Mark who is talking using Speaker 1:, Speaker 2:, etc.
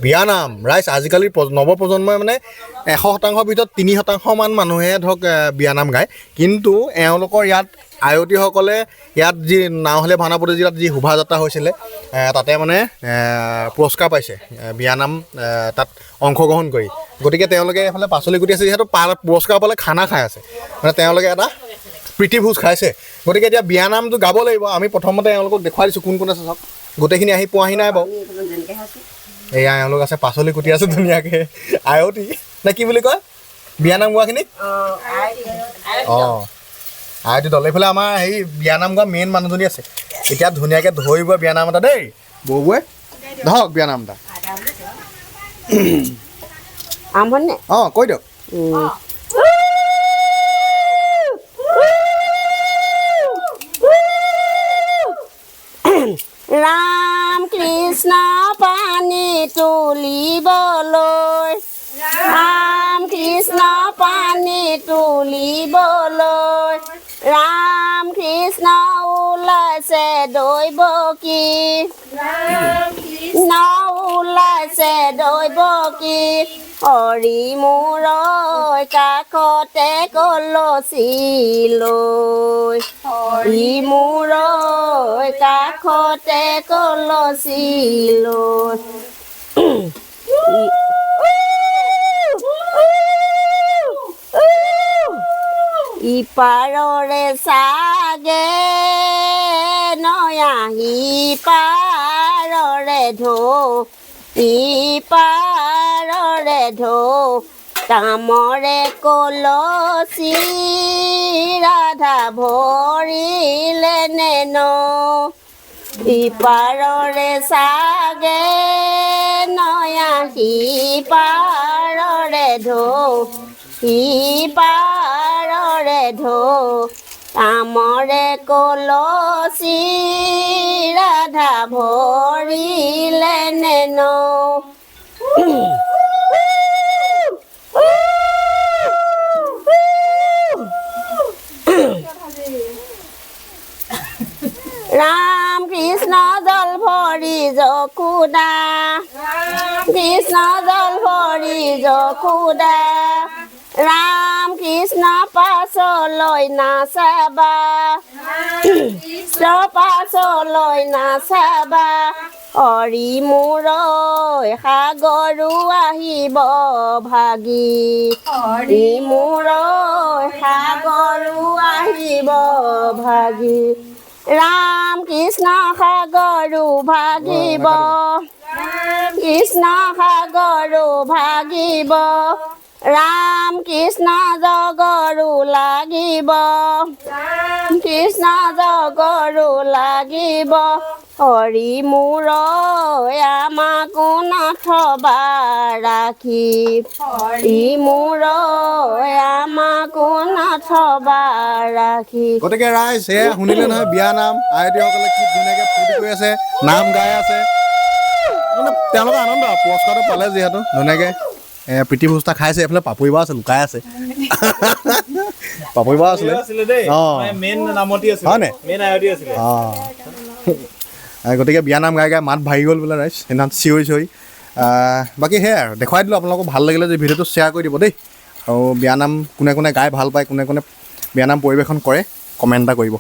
Speaker 1: বিয়ানাম ৰাইজ আজিকালি নৱপ্ৰজন্মই মানে 100% ভিতৰত 3% মান মানুহে ধৰক বিয়ানাম গায় কিন্তু এওঁলোকৰ ইয়াত আয়তীসকলে ইয়াত যি নাওহলীয়া ভাওনা প্ৰতিযোগিতাত যি শোভাযাত্ৰা হৈছিলে তাতে মানে পুৰস্কাৰ পাইছে বিয়ানাম তাত অংশগ্ৰহণ কৰি গতিকে তেওঁলোকে এইফালে পাচলি গুটি আছে যিহেতু পুৰস্কাৰ পালে খানা খাই আছে মানে তেওঁলোকে এটা প্ৰীতিভোজ খাইছে গতিকে এতিয়া বিয়ানামটো গাব লাগিব আমি প্ৰথমতে এওঁলোকক দেখুৱাই দিছোঁ কোন কোন আছে চাওক গোটেইখিনি আহি পোৱাহি নাই বাৰু এয়া এওঁলোক আছে পাচলি কুটি আছে ধুনীয়াকৈ আয়তী নে কি বুলি কয় বিয়ানাম গোৱাখিনি অঁ আয়তী দল এইফালে আমাৰ হেৰি বিয়ানাম গোৱা মেইন মানুহজনী আছে এতিয়া ধুনীয়াকৈ ধৰিব বিয়ানাম এটা দেই বৌৱে ধৰক বিয়ানাম এটা অঁ কৈ দিয়ক
Speaker 2: ৰাম কৃষ্ণ পানী তুলিবলৈ ৰাম কৃষ্ণ পানী তুলিবলৈ ৰাম কৃষ্ণ ওলাইছে দৈৱকী ওলাইছে দৈৱকী হৰি মূৰ কাষতে কলচি লৈ হৰি মূৰ কাষতে কলচি লৈ ইপাৰৰে চাগে নয়া সিপাৰৰে ঢৌ ইপাৰৰে ঢৌ কামৰে কলচি ৰাধা ভৰিলে নেন ইপাৰৰে চাগে নয়া সিপাৰৰে ঢৌ সিপাৰৰে ঢৌ কামৰে কলচি ৰাধা ভৰিলে নেন ৰাম কৃষ্ণ জল ভৰি যশোদা কৃষ্ণ জল ভৰি যশোদা ৰাম কৃষ্ণ পাছলৈ নাচাবা পাছলৈ নাচাবা হৰি মূৰ সাগৰো আহিব ভাগি হৰি মূৰ সাগৰো আহিব ভাগি ৰাম কৃষ্ণ সাগৰো ভাগিব কৃষ্ণ সাগৰো ভাগিব ৰাম কৃষ্ণ জগৰো লাগিব কৃষ্ণ জগৰো লাগিব হৰি মূৰ আমাকো নথবা ৰাখি হৰি মূৰ আমাকো নথবা ৰাখি
Speaker 1: গতিকে ৰাইজ সেয়া শুনিলে নহয় বিয়ানাম আয়তীসকলে কি ধুনীয়াকৈ ফূৰ্তি কৰি আছে নাম গাই আছে মানে তেওঁলোকে আনন্দ পুৰস্কাৰটো পালে যিহেতু ধুনীয়াকৈ প্ৰীতিভোজ এটা খাইছে এইফালে পাপৰি বা আছে লুকাই আছে পাপৰি বা আছিলে অঁ হয়নে অঁ গতিকে বিয়ানাম গাই গাই মাত ভাগি গ'ল বোলে ৰাইজ সেইদিনা চিঞৰি চিঞৰি বাকী সেয়াই আৰু দেখুৱাই দিলোঁ আপোনালোকক ভাল লাগিলে যে ভিডিঅ'টো শ্বেয়াৰ কৰি দিব দেই আৰু বিয়ানাম কোনে কোনে গাই ভাল পায় কোনে কোনে বিয়ানাম পৰিৱেশন কৰে কমেণ্ট এটা কৰিব